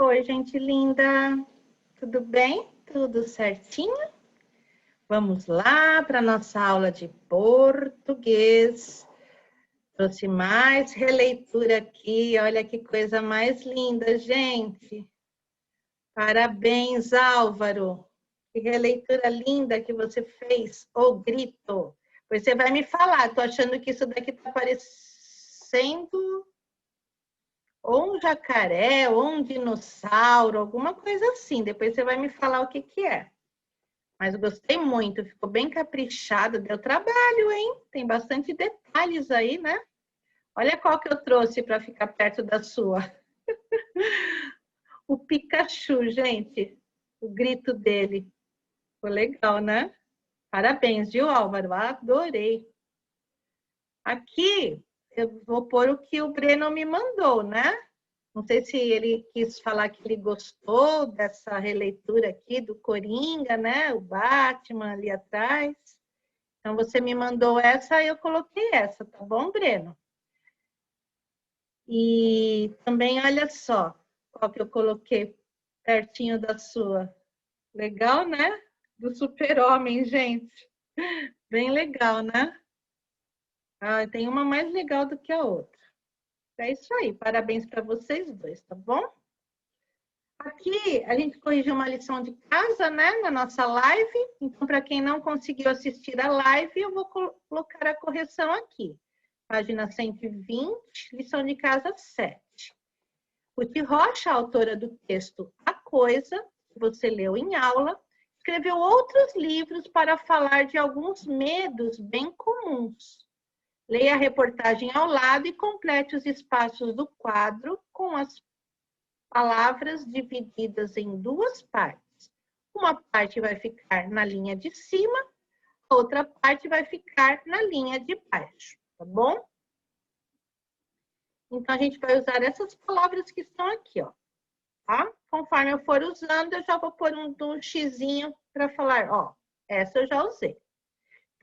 Oi, gente linda. Tudo bem? Tudo certinho? Vamos lá para a nossa aula de português. Trouxe mais releitura aqui. Olha que coisa mais linda, gente. Parabéns, Álvaro. Que releitura linda que você fez. O grito. Pois você vai me falar. Estou achando que isso daqui está parecendo ou um jacaré, ou um dinossauro, alguma coisa assim. Depois você vai me falar o que que é. Mas gostei muito, ficou bem caprichado, deu trabalho, hein? Tem bastante detalhes aí, né? Olha qual que eu trouxe para ficar perto da sua. O Pikachu, gente. O grito dele. Ficou legal, né? Parabéns, viu, Álvaro? Adorei. Aqui, eu vou pôr o que o Breno me mandou, né? Não sei se ele quis falar que ele gostou dessa releitura aqui do Coringa, né? O Batman ali atrás. Então, você me mandou essa e eu coloquei essa, tá bom, Breno? E também, olha só, qual que eu coloquei pertinho da sua. Legal, né? Do Super-Homem, gente. Bem legal, né? Ah, tem uma mais legal do que a outra. É isso aí, parabéns para vocês dois, tá bom? Aqui a gente corrigiu uma lição de casa, né, na nossa live. Então, para quem não conseguiu assistir a live, eu vou colocar a correção aqui. Página 120, lição de casa 7. Ruth Rocha, autora do texto A Coisa, que você leu em aula, escreveu outros livros para falar de alguns medos bem comuns. Leia a reportagem ao lado e complete os espaços do quadro com as palavras divididas em duas partes. Uma parte vai ficar na linha de cima, a outra parte vai ficar na linha de baixo, tá bom? Então, a gente vai usar essas palavras que estão aqui, ó, tá? Conforme eu for usando, eu já vou pôr um xizinho para falar, ó, essa eu já usei.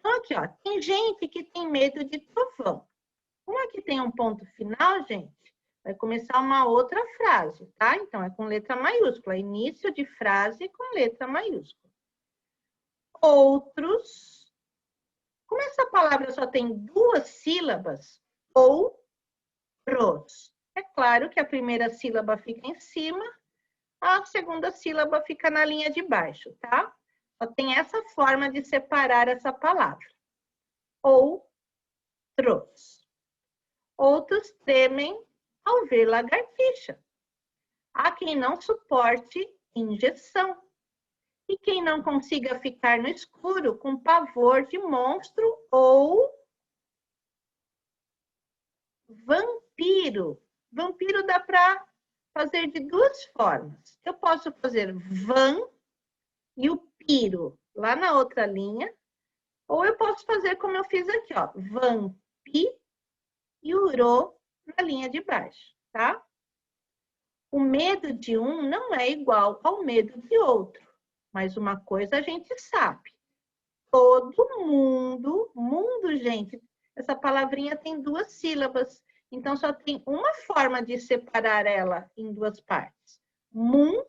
Então, aqui, ó, tem gente que tem medo de trovão. Como aqui tem um ponto final, gente, vai começar uma outra frase, tá? Então, é com letra maiúscula. Início de frase com letra maiúscula. Outros. Como essa palavra só tem duas sílabas, outros. É claro que a primeira sílaba fica em cima, a segunda sílaba fica na linha de baixo, tá? Só tem essa forma de separar essa palavra. Outros. Outros temem ao ver lagartixa. Há quem não suporte injeção. E quem não consiga ficar no escuro com pavor de monstro ou vampiro. Vampiro dá para fazer de duas formas. Eu posso fazer van e o piro lá na outra linha. Ou eu posso fazer como eu fiz aqui, ó. Vampi e urô na linha de baixo, tá? O medo de um não é igual ao medo de outro. Mas uma coisa a gente sabe. Todo mundo, gente, essa palavrinha tem duas sílabas. Então, só tem uma forma de separar ela em duas partes. Mundo.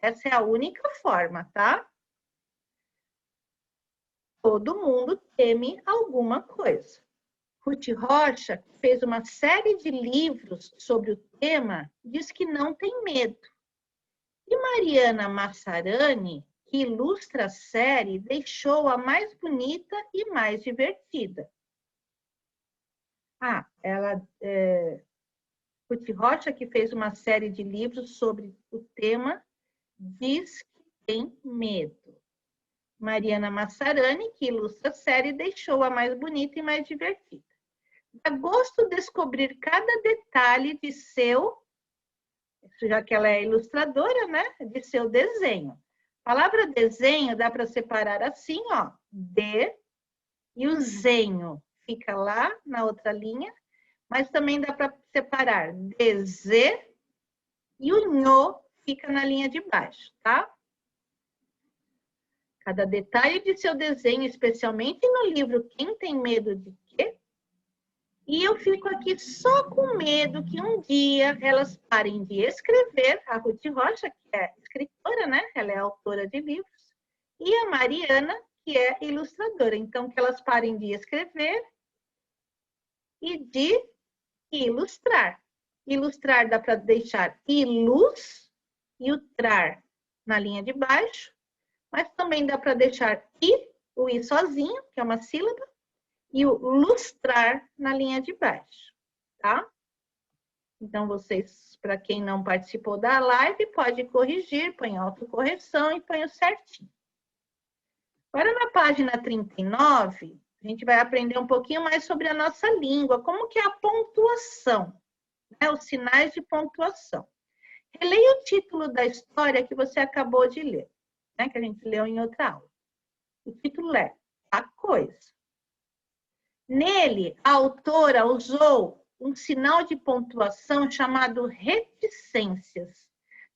Essa é a única forma, tá? Todo mundo teme alguma coisa. Ruth Rocha, que fez uma série de livros sobre o tema, diz que não tem medo. E Mariana Massarani, que ilustra a série, deixou-a mais bonita e mais divertida. Ruth Rocha, que fez uma série de livros sobre o tema, diz que tem medo. Mariana Massarani, que ilustra a série, deixou-a mais bonita e mais divertida. Dá gosto descobrir cada detalhe de seu, já que ela é ilustradora, né? De seu desenho. A palavra desenho dá para separar assim, ó, de e o zenho fica lá na outra linha, mas também dá para separar de e o nho fica na linha de baixo, tá? Cada detalhe de seu desenho, especialmente no livro Quem Tem Medo de Quê? E eu fico aqui só com medo que um dia elas parem de escrever, a Ruth Rocha, que é escritora, né? Ela é autora de livros, e a Mariana, que é ilustradora. Então, que elas parem de escrever e de ilustrar. Ilustrar dá para deixar ilus e o trar na linha de baixo, mas também dá para deixar o i sozinho, que é uma sílaba, e o lustrar na linha de baixo, tá? Então, vocês, para quem não participou da live, pode corrigir, põe autocorreção e põe o certinho. Agora, na página 39, a gente vai aprender um pouquinho mais sobre a nossa língua, como que é a pontuação, né? Os sinais de pontuação. Releia o título da história que você acabou de ler, né? Que a gente leu em outra aula. O título é A Coisa. Nele, a autora usou um sinal de pontuação chamado reticências.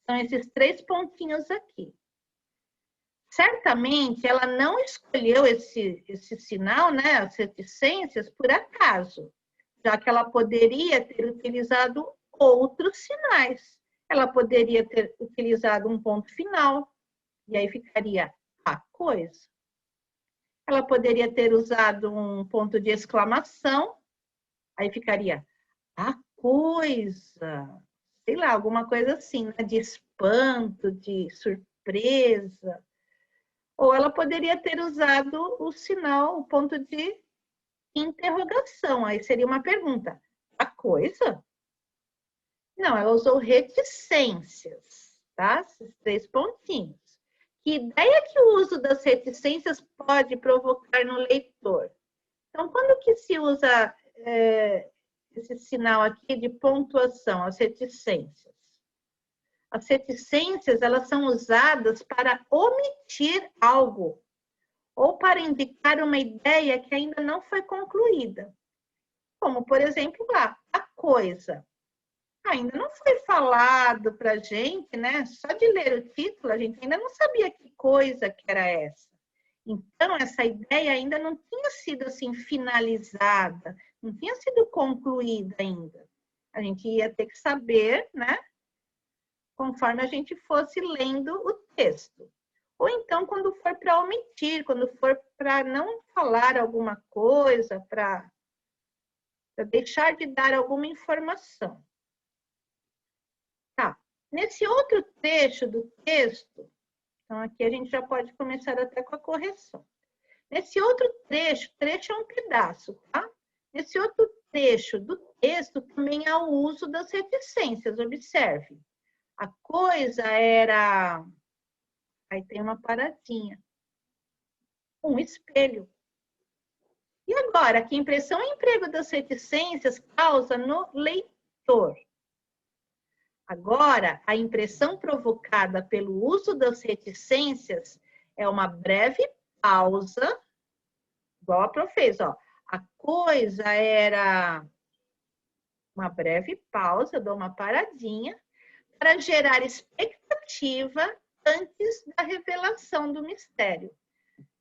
São esses 3 pontinhos aqui. Certamente, ela não escolheu esse sinal, né, as reticências, por acaso, já que ela poderia ter utilizado outros sinais. Ela poderia ter utilizado um ponto final, e aí ficaria a coisa. Ela poderia ter usado um ponto de exclamação, aí ficaria a coisa, sei lá, alguma coisa assim, né? De espanto, de surpresa. Ou ela poderia ter usado o sinal, o ponto de interrogação, aí seria uma pergunta. A coisa? Não, ela usou reticências, tá? Esses 3 pontinhos. Que ideia que o uso das reticências pode provocar no leitor? Então, quando que se usa esse sinal aqui de pontuação, as reticências? As reticências, elas são usadas para omitir algo ou para indicar uma ideia que ainda não foi concluída. Como, por exemplo, lá, a coisa. Ainda não foi falado para a gente, né? Só de ler o título, a gente ainda não sabia que coisa que era essa. Então, essa ideia ainda não tinha sido assim finalizada, não tinha sido concluída ainda. A gente ia ter que saber, né? Conforme a gente fosse lendo o texto. Ou então, quando for para omitir, quando for para não falar alguma coisa, para deixar de dar alguma informação. Tá. Nesse outro trecho do texto, então aqui a gente já pode começar até com a correção. Nesse outro trecho é um pedaço, tá? Nesse outro trecho do texto também há o uso das reticências, observe. A coisa era... Aí tem uma paradinha. Um espelho. E agora, que impressão e emprego das reticências causa no leitor? Agora, a impressão provocada pelo uso das reticências é uma breve pausa, igual a Pro fez, ó. A coisa era uma breve pausa, dou uma paradinha, para gerar expectativa antes da revelação do mistério.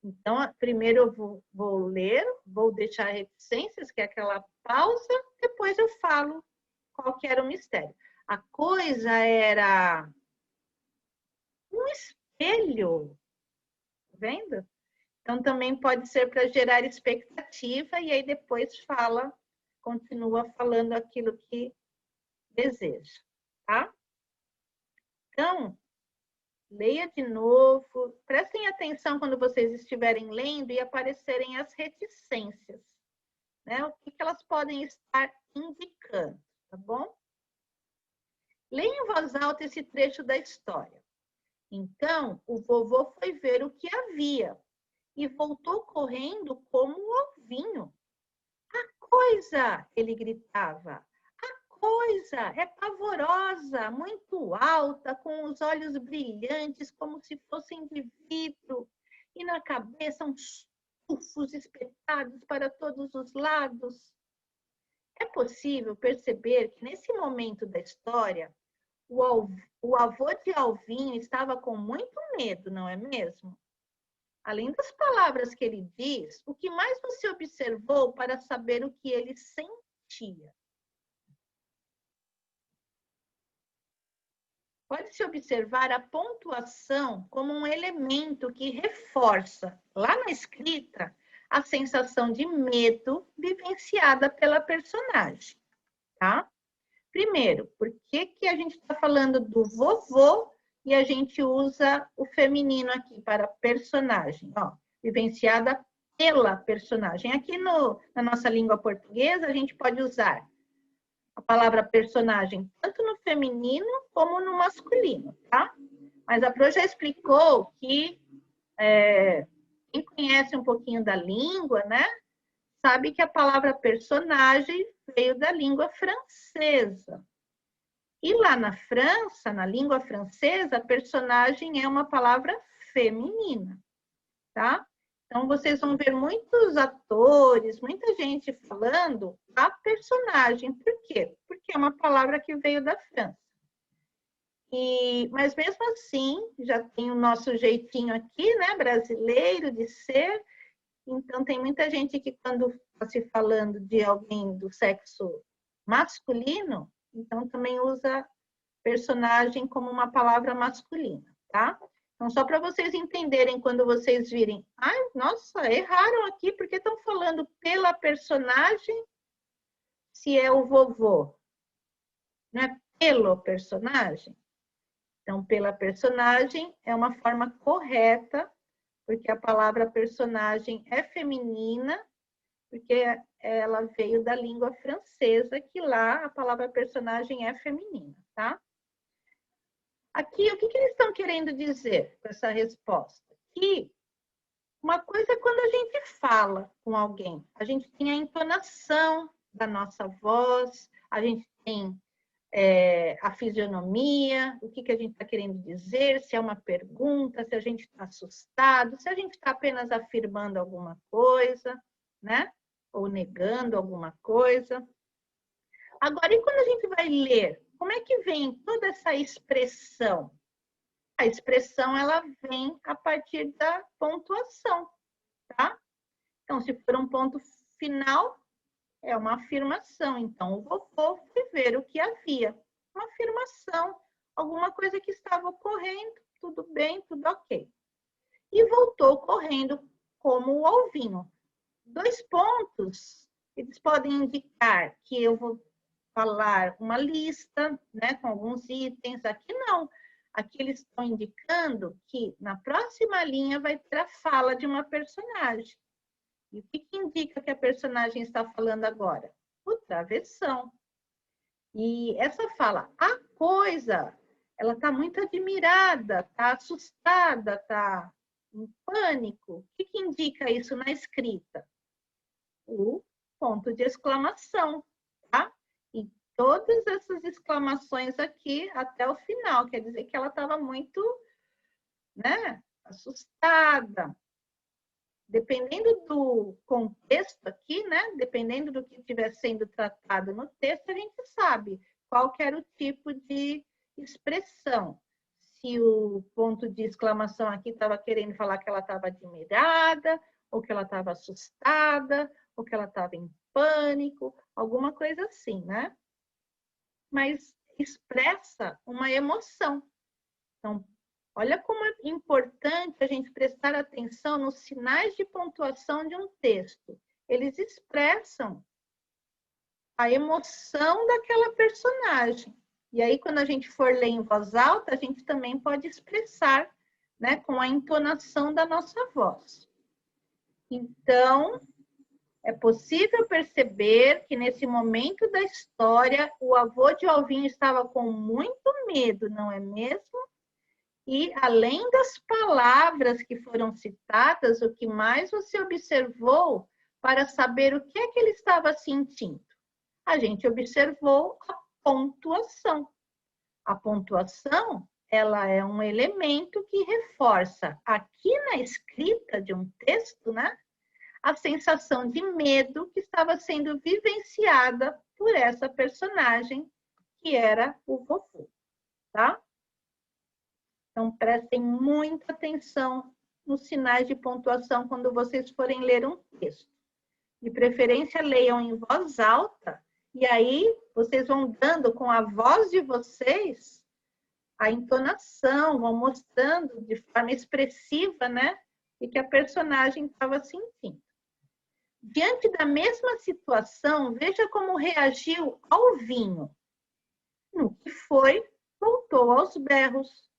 Então, primeiro eu vou ler, vou deixar reticências, que é aquela pausa, depois eu falo qual que era o mistério. A coisa era um espelho, tá vendo? Então, também pode ser para gerar expectativa e aí depois continua falando aquilo que deseja, tá? Então, leia de novo, prestem atenção quando vocês estiverem lendo e aparecerem as reticências, né? O que elas podem estar indicando, tá bom? Leia em voz alta esse trecho da história. Então, o vovô foi ver o que havia e voltou correndo como um ovinho. A coisa, ele gritava, a coisa é pavorosa, muito alta, com os olhos brilhantes como se fossem de vidro e na cabeça uns tufos espetados para todos os lados. É possível perceber que nesse momento da história, o avô de Alvinho estava com muito medo, não é mesmo? Além das palavras que ele diz, o que mais você observou para saber o que ele sentia? sentia. Pode-se observar a pontuação como um elemento que reforça, lá na escrita, a sensação de medo vivenciada pela personagem, tá? Primeiro, por que a gente está falando do vovô e a gente usa o feminino aqui para personagem? Ó, vivenciada pela personagem. Aqui na nossa língua portuguesa, a gente pode usar a palavra personagem tanto no feminino como no masculino, tá? Mas a Pro já explicou que quem conhece um pouquinho da língua, né, sabe que a palavra personagem veio da língua francesa. E lá na França, na língua francesa, personagem é uma palavra feminina, tá? Então, vocês vão ver muitos atores, muita gente falando a personagem. Por quê? Porque é uma palavra que veio da França. Mas mesmo assim, já tem o nosso jeitinho aqui, né, brasileiro de ser. Então, tem muita gente que quando está se falando de alguém do sexo masculino, então também usa personagem como uma palavra masculina, tá? Então, só para vocês entenderem, quando vocês virem, ai, nossa, erraram aqui, porque estão falando pela personagem se é o vovô, né? Pelo personagem. Então, pela personagem é uma forma correta, porque a palavra personagem é feminina, porque ela veio da língua francesa, que lá a palavra personagem é feminina, tá? Aqui, o que eles estão querendo dizer com essa resposta? Que uma coisa é quando a gente fala com alguém, a gente tem a entonação da nossa voz, a gente tem a fisionomia, o que a gente está querendo dizer, se é uma pergunta, se a gente está assustado, se a gente está apenas afirmando alguma coisa, né? Ou negando alguma coisa. Agora, e quando a gente vai ler, como é que vem toda essa expressão? A expressão, ela vem a partir da pontuação, tá? Então, se for um ponto final, é uma afirmação. Então, o vovô foi ver o que havia. Uma afirmação, alguma coisa que estava ocorrendo, tudo bem, tudo ok. E voltou correndo como o alvinho. 2 pontos, eles podem indicar que eu vou falar uma lista, né, com alguns itens. Aqui não. Aqui eles estão indicando que na próxima linha vai ter a fala de uma personagem. E o que indica que a personagem está falando agora? O travessão. E essa fala, a coisa, ela está muito admirada, está assustada, está em pânico. O que indica isso na escrita? O ponto de exclamação, tá? E todas essas exclamações aqui até o final, quer dizer que ela estava muito, né, assustada. Dependendo do contexto aqui, né, dependendo do que estiver sendo tratado no texto, a gente sabe qual que era o tipo de expressão. Se o ponto de exclamação aqui estava querendo falar que ela estava admirada, ou que ela estava assustada, ou que ela estava em pânico, alguma coisa assim, né? Mas expressa uma emoção. Então, olha como é importante a gente prestar atenção nos sinais de pontuação de um texto. Eles expressam a emoção daquela personagem. E aí, quando a gente for ler em voz alta, a gente também pode expressar, né, com a entonação da nossa voz. Então, é possível perceber que nesse momento da história, o avô de Alvinho estava com muito medo, não é mesmo? E, além das palavras que foram citadas, o que mais você observou para saber o que é que ele estava sentindo? A gente observou a pontuação. A pontuação, ela é um elemento que reforça aqui na escrita de um texto, né, a sensação de medo que estava sendo vivenciada por essa personagem, que era o vovô, tá? Então, prestem muita atenção nos sinais de pontuação quando vocês forem ler um texto. De preferência, leiam em voz alta E aí, vocês vão dando com a voz de vocês a entonação, vão mostrando de forma expressiva, né? O que a personagem estava sentindo. Diante da mesma situação, veja como reagiu ao vinho. No que foi, voltou aos berros.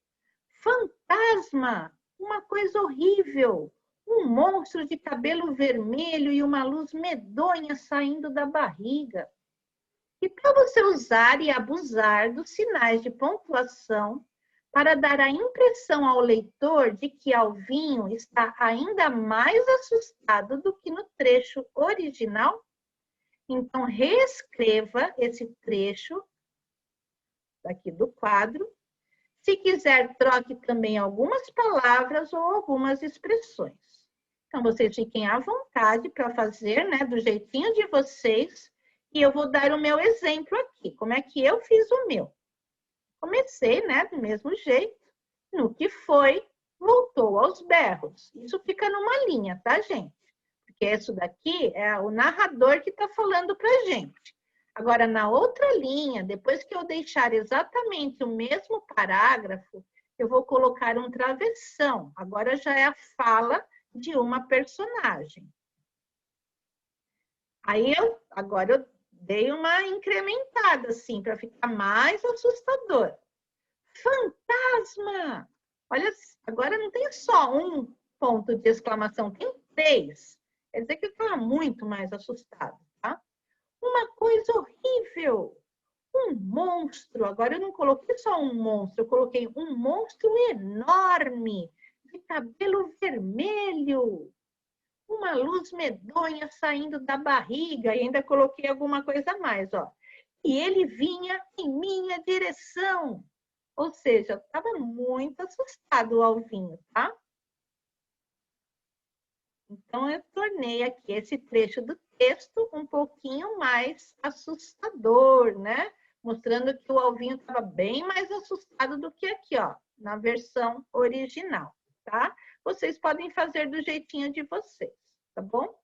Fantasma! Uma coisa horrível! Um monstro de cabelo vermelho e uma luz medonha saindo da barriga. E para você usar e abusar dos sinais de pontuação para dar a impressão ao leitor de que Alvinho está ainda mais assustado do que no trecho original, então reescreva esse trecho aqui do quadro. Se quiser, troque também algumas palavras ou algumas expressões. Então, vocês fiquem à vontade para fazer, né, do jeitinho de vocês. E eu vou dar o meu exemplo aqui. Como é que eu fiz o meu? Comecei, né, do mesmo jeito. No que foi, voltou aos berros. Isso fica numa linha, tá, gente? Porque isso daqui é o narrador que está falando para a gente. Agora, na outra linha, depois que eu deixar exatamente o mesmo parágrafo, eu vou colocar um travessão. Agora já é a fala de uma personagem. Aí, agora eu dei uma incrementada, assim, para ficar mais assustador. Fantasma! Olha, agora não tem só um ponto de exclamação, tem 3. Quer dizer que eu estava muito mais assustado, tá? Uma coisa horrível! Um monstro! Agora eu não coloquei só um monstro, eu coloquei um monstro enorme, de cabelo vermelho. Uma luz medonha saindo da barriga, e ainda coloquei alguma coisa a mais, ó. E ele vinha em minha direção. Ou seja, estava muito assustado o Alvinho, tá? Então, eu tornei aqui esse trecho do texto um pouquinho mais assustador, né? Mostrando que o Alvinho estava bem mais assustado do que aqui, ó, na versão original, tá? Vocês podem fazer do jeitinho de vocês, tá bom?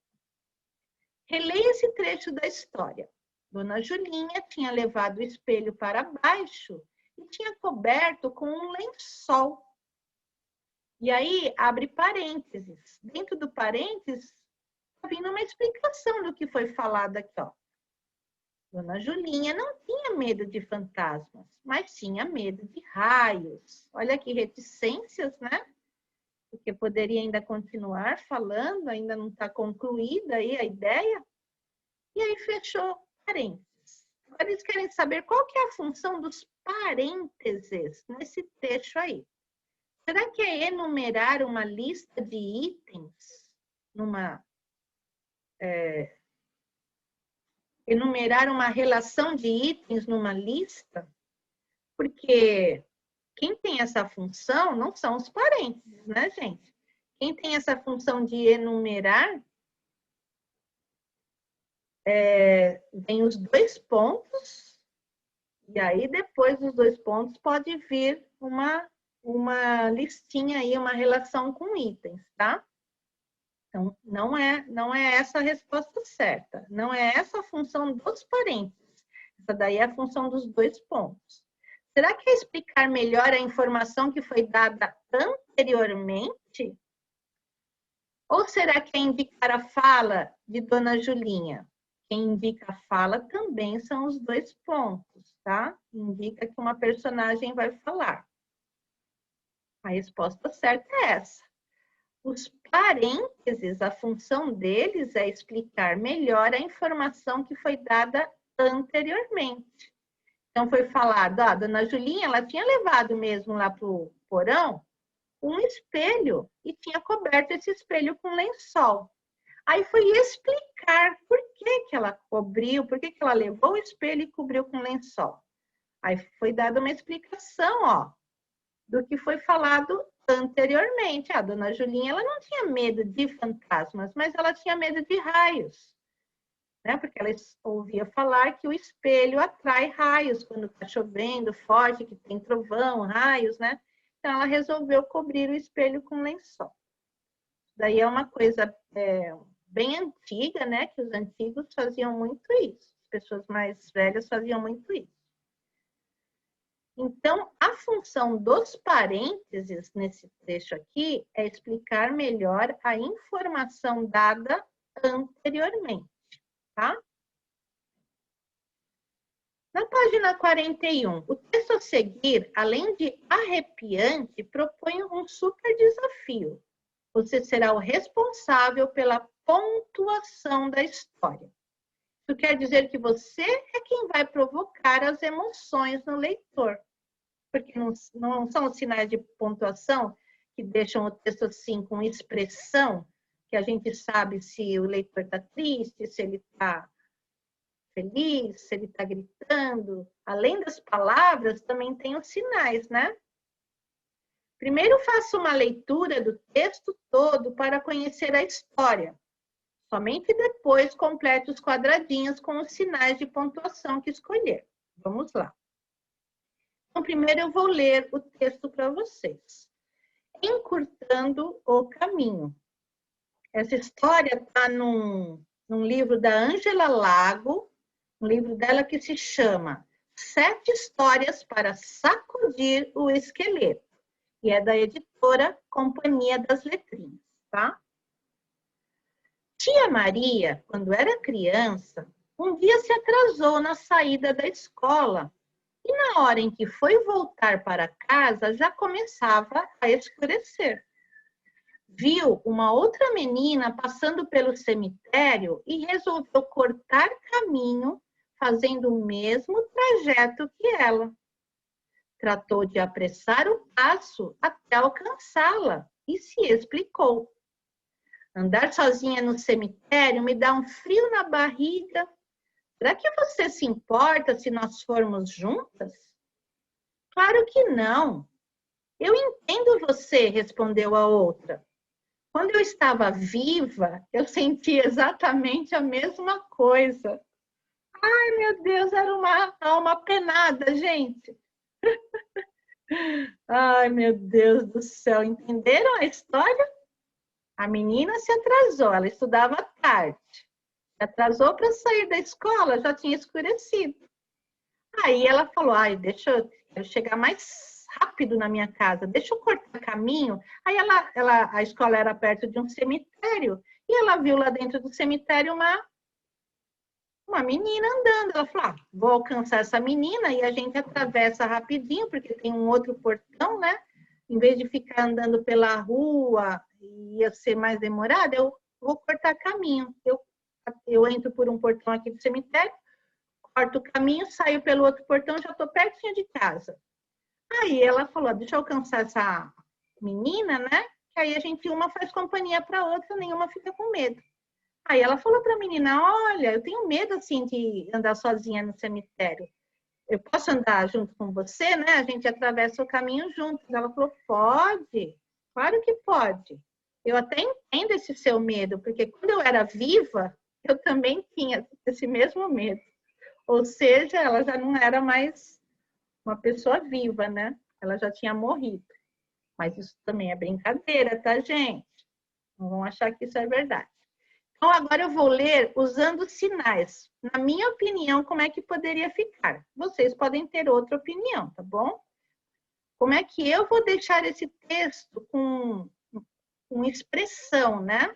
Releia esse trecho da história. Dona Julinha tinha levado o espelho para baixo e tinha coberto com um lençol. E aí, abre parênteses. Dentro do parênteses, está vindo uma explicação do que foi falado aqui, ó. Dona Julinha não tinha medo de fantasmas, mas tinha medo de raios. Olha que reticências, né? Porque poderia ainda continuar falando, ainda não está concluída aí a ideia. E aí fechou parênteses. Agora eles querem saber qual que é a função dos parênteses nesse trecho aí. Será que é enumerar uma lista de itens enumerar uma relação de itens numa lista? Porque quem tem essa função não são os parênteses, né, gente? Quem tem essa função de enumerar tem os 2 pontos, e aí depois dos 2 pontos pode vir uma listinha aí, uma relação com itens, tá? Então, não é essa a resposta certa. Não é essa a função dos parênteses. Essa daí é a função dos 2 pontos. Será que é explicar melhor a informação que foi dada anteriormente? Ou será que é indicar a fala de Dona Julinha? Quem indica a fala também são os 2 pontos, tá? Indica que uma personagem vai falar. A resposta certa é essa. Os parênteses, a função deles é explicar melhor a informação que foi dada anteriormente. Então, foi falado, a Dona Julinha, ela tinha levado mesmo lá para o porão um espelho e tinha coberto esse espelho com lençol. Aí foi explicar por que ela cobriu, por que ela levou o espelho e cobriu com lençol. Aí foi dada uma explicação, ó, do que foi falado anteriormente. A Dona Julinha, ela não tinha medo de fantasmas, mas ela tinha medo de raios, né? Porque ela ouvia falar que o espelho atrai raios quando está chovendo forte, que tem trovão, raios, né? Então, ela resolveu cobrir o espelho com lençol. Daí é uma coisa bem antiga, né? Que os antigos faziam muito isso. pessoas mais velhas faziam muito isso. Então, a função dos parênteses nesse trecho aqui é explicar melhor a informação dada anteriormente, tá? Na página 41, o texto a seguir, além de arrepiante, propõe um super desafio. Você será o responsável pela pontuação da história. Isso quer dizer que você é quem vai provocar as emoções no leitor. Porque não são os sinais de pontuação que deixam o texto assim com expressão, que a gente sabe se o leitor está triste, se ele está feliz, se ele está gritando. Além das palavras, também tem os sinais, né? Primeiro faça uma leitura do texto todo para conhecer a história. Somente depois complete os quadradinhos com os sinais de pontuação que escolher. Vamos lá. Então, primeiro eu vou ler o texto para vocês. Encurtando o caminho. Essa história está num livro da Ângela Lago, um livro dela que se chama 7 Histórias para Sacudir o Esqueleto. E é da editora Companhia das Letrinhas, tá? Tia Maria, quando era criança, um dia se atrasou na saída da escola e na hora em que foi voltar para casa já começava a escurecer. Viu uma outra menina passando pelo cemitério e resolveu cortar caminho, fazendo o mesmo trajeto que ela. Tratou de apressar o passo até alcançá-la e se explicou. Andar sozinha no cemitério me dá um frio na barriga. Será que você se importa se nós formos juntas? Claro que não. Eu entendo você, respondeu a outra. Quando eu estava viva, eu sentia exatamente a mesma coisa. Ai, meu Deus, era uma alma penada, gente. Ai, meu Deus do céu. Entenderam a história? A menina se atrasou, ela estudava à tarde. Se atrasou para sair da escola, já tinha escurecido. Aí ela falou, ai, deixa eu chegar mais rápido na minha casa, deixa eu cortar caminho. Aí a escola era perto de um cemitério, e ela viu lá dentro do cemitério uma menina andando. Ela falou, vou alcançar essa menina e a gente atravessa rapidinho, porque tem um outro portão, né? Em vez de ficar andando pela rua, ia ser mais demorado, eu vou cortar caminho. Eu entro por um portão aqui do cemitério, corto o caminho, saio pelo outro portão, já estou pertinho de casa. Aí ela falou, deixa eu alcançar essa menina, né? Que aí a gente, uma faz companhia para a outra, nenhuma fica com medo. Aí ela falou para a menina, olha, eu tenho medo, assim, de andar sozinha no cemitério. Eu posso andar junto com você, né? A gente atravessa o caminho juntos. Ela falou, pode, claro que pode. Eu até entendo esse seu medo, porque quando eu era viva, eu também tinha esse mesmo medo. Ou seja, ela já não era mais uma pessoa viva, né? Ela já tinha morrido. Mas isso também é brincadeira, tá, gente? Não vão achar que isso é verdade. Então, agora eu vou ler usando sinais. Na minha opinião, como é que poderia ficar? Vocês podem ter outra opinião, tá bom? Como é que eu vou deixar esse texto com expressão, né?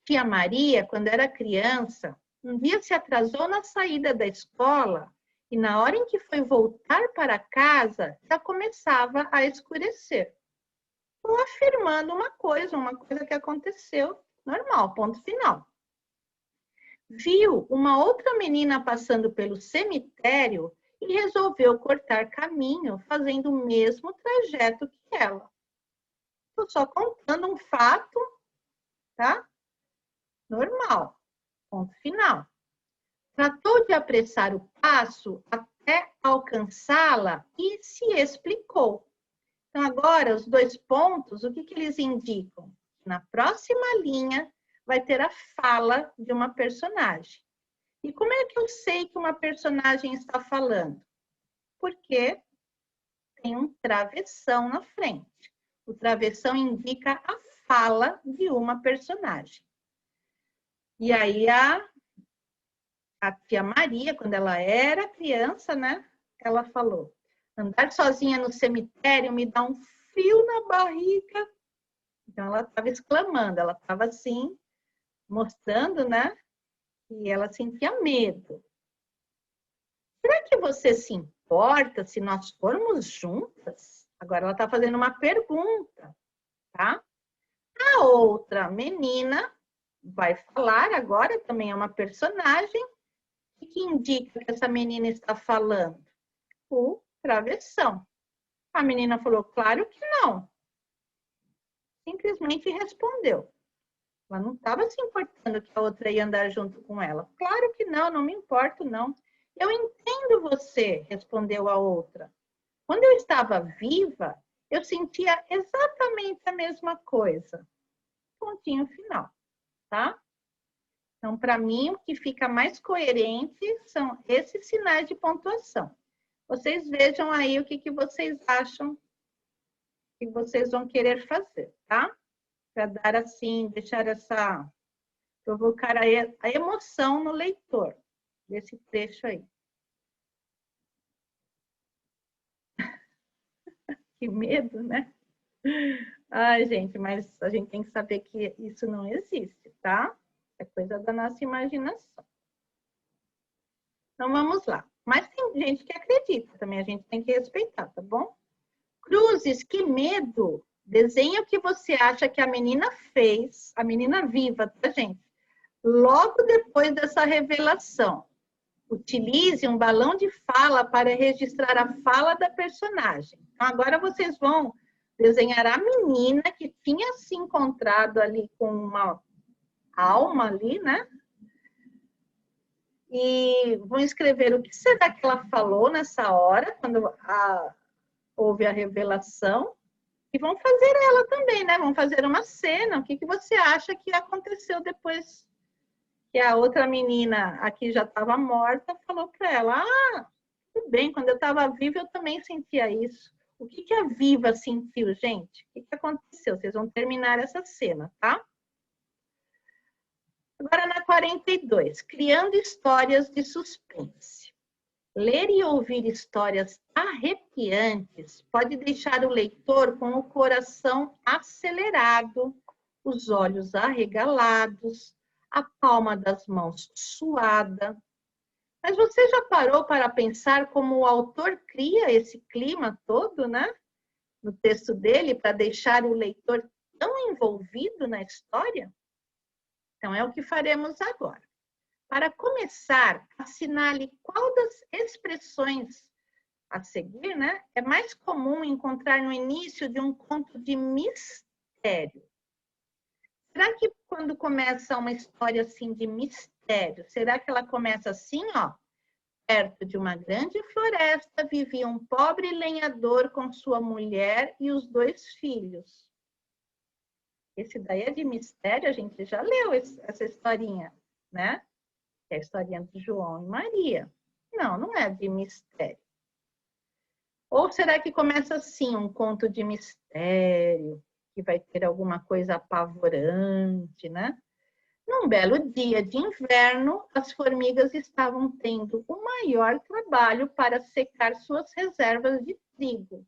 Tia Maria, quando era criança, um dia se atrasou na saída da escola e na hora em que foi voltar para casa, já começava a escurecer. Estou afirmando uma coisa que aconteceu, normal, ponto final. Viu uma outra menina passando pelo cemitério e resolveu cortar caminho, fazendo o mesmo trajeto que ela. Estou só contando um fato, tá? Normal, ponto final. Tratou de apressar o passo até alcançá-la e se explicou. Então, agora, os 2 pontos, o que eles indicam? Na próxima linha, vai ter a fala de uma personagem. E como é que eu sei que uma personagem está falando? Porque tem um travessão na frente. O travessão indica a fala de uma personagem. E aí, a a tia Maria, quando ela era criança, né? Ela falou, andar sozinha no cemitério me dá um frio na barriga. Então, ela estava exclamando, ela estava assim, mostrando, né? Que ela sentia medo. Será que você se importa se nós formos juntas? Agora ela está fazendo uma pergunta, tá? A outra menina vai falar agora, também é uma personagem. O que indica que essa menina está falando? O travessão. A menina falou, claro que não. Simplesmente respondeu. Ela não estava se importando que a outra ia andar junto com ela. Claro que não, não me importo, não. Eu entendo você, respondeu a outra. Quando eu estava viva, eu sentia exatamente a mesma coisa. Pontinho final, tá? Então, para mim, o que fica mais coerente são esses sinais de pontuação. Vocês vejam aí o que vocês acham que vocês vão querer fazer, tá? Para dar assim, deixar essa... provocar a emoção no leitor desse trecho aí. Que medo, né? Ai, gente, mas a gente tem que saber que isso não existe, tá? É coisa da nossa imaginação. Então, vamos lá. Mas tem gente que acredita também, a gente tem que respeitar, tá bom? Cruzes, que medo! Desenha o que você acha que a menina fez, a menina viva, tá, gente? Logo depois dessa revelação. Utilize um balão de fala para registrar a fala da personagem. Então, agora vocês vão desenhar a menina que tinha se encontrado ali com uma alma ali, né? E vão escrever o que será que ela falou nessa hora, quando houve a revelação. E vão fazer ela também, né? Vão fazer uma cena. O que você acha que aconteceu depois que a outra menina aqui já estava morta, falou para ela, tudo bem, quando eu estava viva eu também sentia isso. O que a Viva sentiu, gente? O que aconteceu? Vocês vão terminar essa cena, tá? Agora na 42, criando histórias de suspense. Ler e ouvir histórias arrepiantes pode deixar o leitor com o coração acelerado, os olhos arregalados, a palma das mãos suada. Mas você já parou para pensar como o autor cria esse clima todo, né? No texto dele, para deixar o leitor tão envolvido na história? Então, é o que faremos agora. Para começar, assinale qual das expressões a seguir, né, é mais comum encontrar no início de um conto de mistério. Será que quando começa uma história assim de mistério, será que ela começa assim, ó? Perto de uma grande floresta vivia um pobre lenhador com sua mulher e os 2 filhos. Esse daí é de mistério, a gente já leu essa historinha, né? Que é a historinha de João e Maria. Não, não é de mistério. Ou será que começa assim, um conto de mistério, que vai ter alguma coisa apavorante, né? Num belo dia de inverno, as formigas estavam tendo o maior trabalho para secar suas reservas de trigo.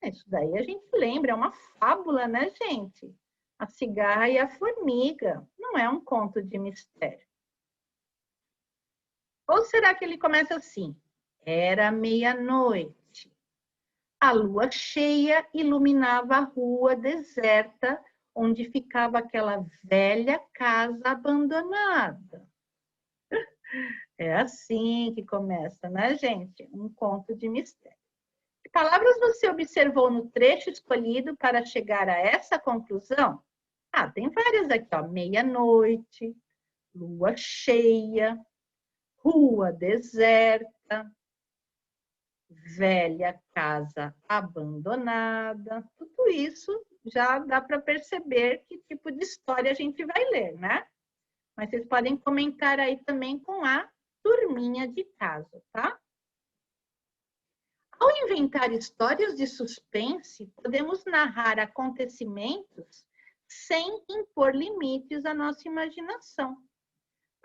Isso daí a gente lembra, é uma fábula, né, gente? A cigarra e a formiga, não é um conto de mistério. Ou será que ele começa assim? Era meia-noite. A lua cheia iluminava a rua deserta, onde ficava aquela velha casa abandonada. É assim que começa, né, gente? Um conto de mistério. Que palavras você observou no trecho escolhido para chegar a essa conclusão? Tem várias aqui, ó. Meia-noite, lua cheia, rua deserta, velha casa abandonada. Tudo isso já dá para perceber que tipo de história a gente vai ler, né? Mas vocês podem comentar aí também com a turminha de casa, tá? Ao inventar histórias de suspense, podemos narrar acontecimentos sem impor limites à nossa imaginação.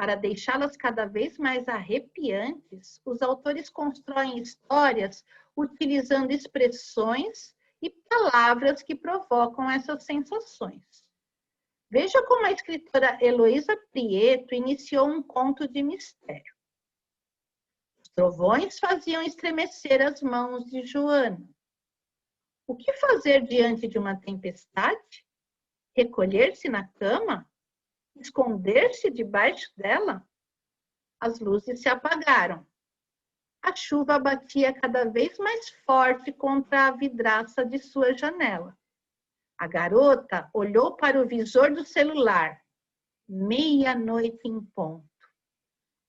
Para deixá-las cada vez mais arrepiantes, os autores constroem histórias utilizando expressões e palavras que provocam essas sensações. Veja como a escritora Heloísa Prieto iniciou um conto de mistério. Os trovões faziam estremecer as mãos de Joana. O que fazer diante de uma tempestade? Recolher-se na cama? Esconder-se debaixo dela? As luzes se apagaram. A chuva batia cada vez mais forte contra a vidraça de sua janela. A garota olhou para o visor do celular. 00:30 em ponto.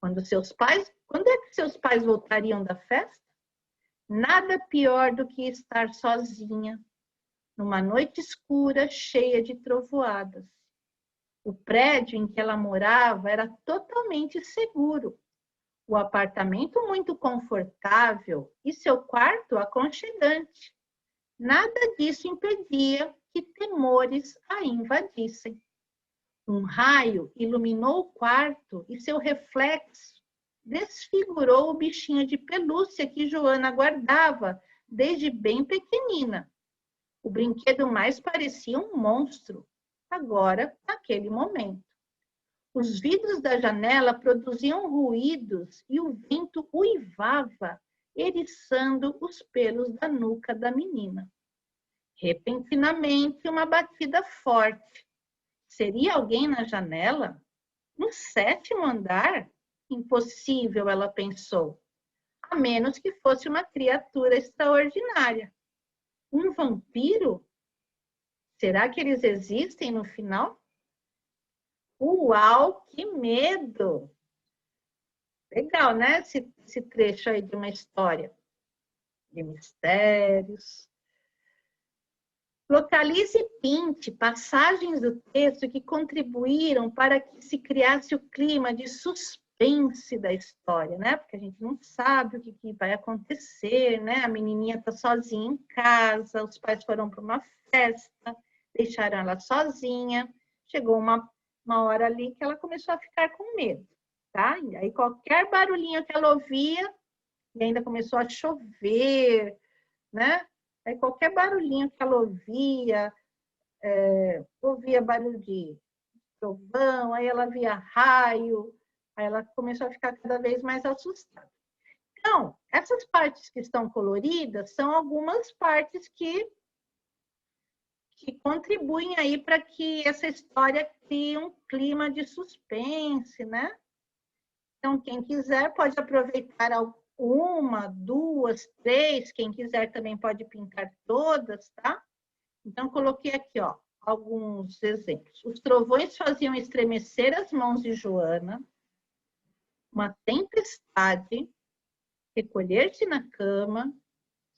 Quando é que seus pais voltariam da festa? Nada pior do que estar sozinha, numa noite escura cheia de trovoadas. O prédio em que ela morava era totalmente seguro. O apartamento muito confortável e seu quarto aconchegante. Nada disso impedia que temores a invadissem. Um raio iluminou o quarto e seu reflexo desfigurou o bichinho de pelúcia que Joana guardava desde bem pequenina. O brinquedo mais parecia um monstro, agora, naquele momento. Os vidros da janela produziam ruídos e o vento uivava, eriçando os pelos da nuca da menina. Repentinamente, uma batida forte. Seria alguém na janela? No 7º andar? Impossível, ela pensou. A menos que fosse uma criatura extraordinária. Um vampiro? Será que eles existem no final? Uau, que medo! Legal, né? Esse trecho aí de uma história de mistérios. Localize e pinte passagens do texto que contribuíram para que se criasse o clima de suspense da história, né? Porque a gente não sabe o que vai acontecer, né? A menininha está sozinha em casa, os pais foram para uma festa, deixaram ela sozinha. Chegou uma hora ali que ela começou a ficar com medo, tá? E aí qualquer barulhinho que ela ouvia, e ainda começou a chover, né? Aí qualquer barulhinho que ela ouvia barulho de trovão, aí ela via raio, aí ela começou a ficar cada vez mais assustada. Então, essas partes que estão coloridas são algumas partes que contribuem aí para que essa história crie um clima de suspense, né? Então, quem quiser pode aproveitar uma, duas, três, quem quiser também pode pintar todas, tá? Então, coloquei aqui, ó, alguns exemplos. Os trovões faziam estremecer as mãos de Joana, uma tempestade, recolher-se na cama,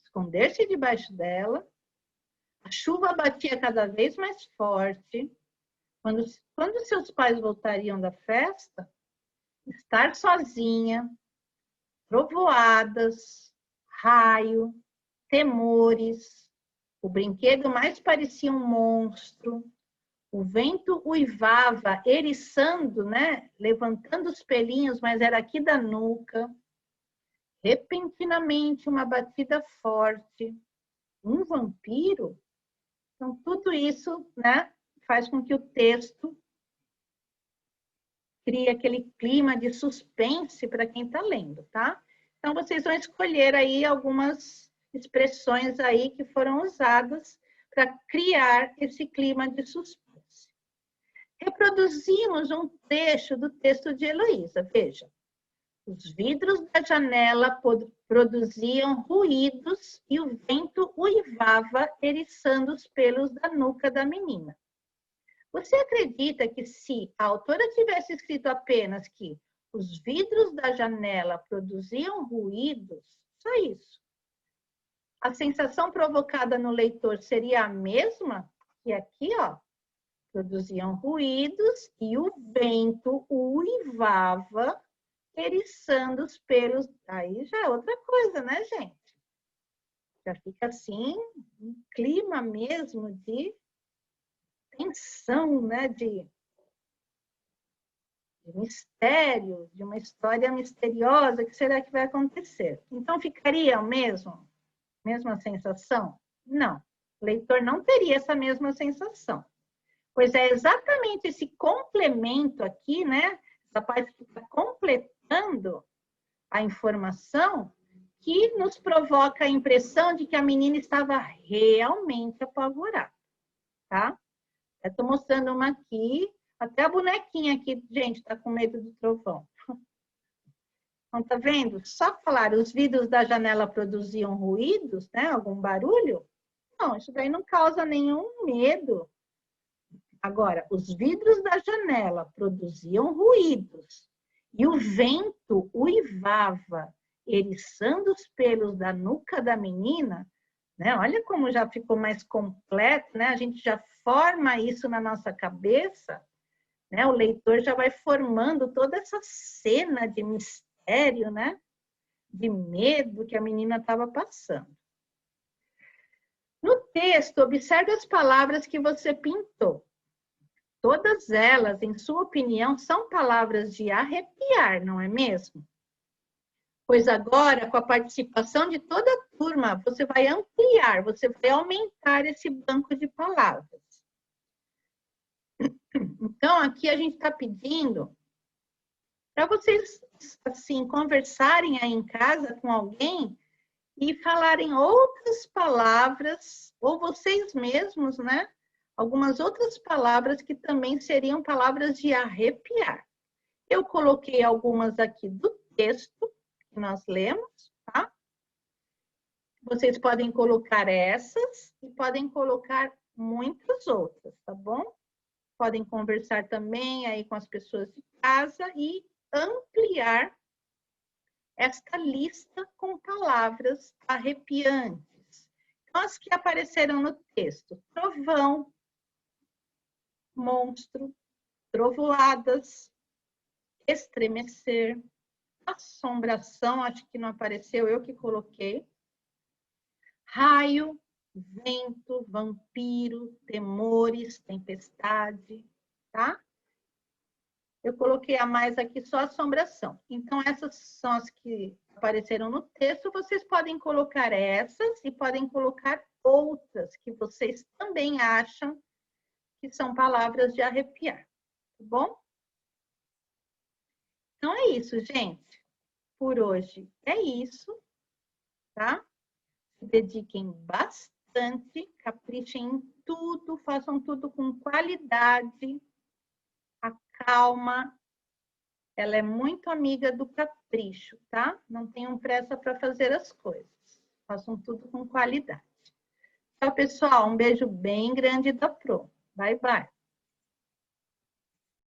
esconder-se debaixo dela, a chuva batia cada vez mais forte, quando seus pais voltariam da festa, estar sozinha, trovoadas, raio, temores, o brinquedo mais parecia um monstro, o vento uivava, eriçando, né? Levantando os pelinhos, mas era aqui da nuca. Repentinamente, uma batida forte. Um vampiro? Então, tudo isso, né, faz com que o texto crie aquele clima de suspense para quem está lendo, tá? Então, vocês vão escolher aí algumas expressões aí que foram usadas para criar esse clima de suspense. Reproduzimos um trecho do texto de Heloísa. Veja, os vidros da janela produziam ruídos e o vento uivava, eriçando os pelos da nuca da menina. Você acredita que se a autora tivesse escrito apenas que os vidros da janela produziam ruídos, só isso, a sensação provocada no leitor seria a mesma que aqui, ó, produziam ruídos e o vento uivava, eriçando os pelos. Aí já é outra coisa, né, gente? Já fica assim, um clima mesmo de tensão, né? de mistério, de uma história misteriosa, o que será que vai acontecer? Então, ficaria o mesma sensação? Não, o leitor não teria essa mesma sensação. Pois é exatamente esse complemento aqui, né? Essa parte que está completando a informação que nos provoca a impressão de que a menina estava realmente apavorada, tá? Eu estou mostrando uma aqui, até a bonequinha aqui, gente, está com medo do trovão. Então, tá vendo? Só falar, os vidros da janela produziam ruídos, né? Algum barulho? Não, isso daí não causa nenhum medo. Agora, os vidros da janela produziam ruídos e o vento uivava, eriçando os pelos da nuca da menina, né? Olha como já ficou mais completo, né? A gente já forma isso na nossa cabeça, né? O leitor já vai formando toda essa cena de mistério, né? De medo que a menina estava passando. No texto, observe as palavras que você pintou. Todas elas, em sua opinião, são palavras de arrepiar, não é mesmo? Pois agora, com a participação de toda a turma, você vai ampliar, você vai aumentar esse banco de palavras. Então, aqui a gente está pedindo para vocês, assim, conversarem aí em casa com alguém e falarem outras palavras, ou vocês mesmos, né? Algumas outras palavras que também seriam palavras de arrepiar. Eu coloquei algumas aqui do texto que nós lemos, tá? Vocês podem colocar essas e podem colocar muitas outras, tá bom? Podem conversar também aí com as pessoas de casa e ampliar esta lista com palavras arrepiantes. Então, as que apareceram no texto: trovão, monstro, trovoadas, estremecer, assombração, acho que não apareceu, eu que coloquei, raio, vento, vampiro, temores, tempestade, tá? Eu coloquei a mais aqui só assombração. Então, essas são as que apareceram no texto. Vocês podem colocar essas e podem colocar outras que vocês também acham que são palavras de arrepiar, tá bom? Então, é isso, gente. Por hoje é isso, tá? Se dediquem bastante, caprichem em tudo, façam tudo com qualidade. A calma, ela é muito amiga do capricho, tá? Não tenham pressa para fazer as coisas. Façam tudo com qualidade. Tchau, pessoal. Um beijo bem grande da Pro. Bye, bye.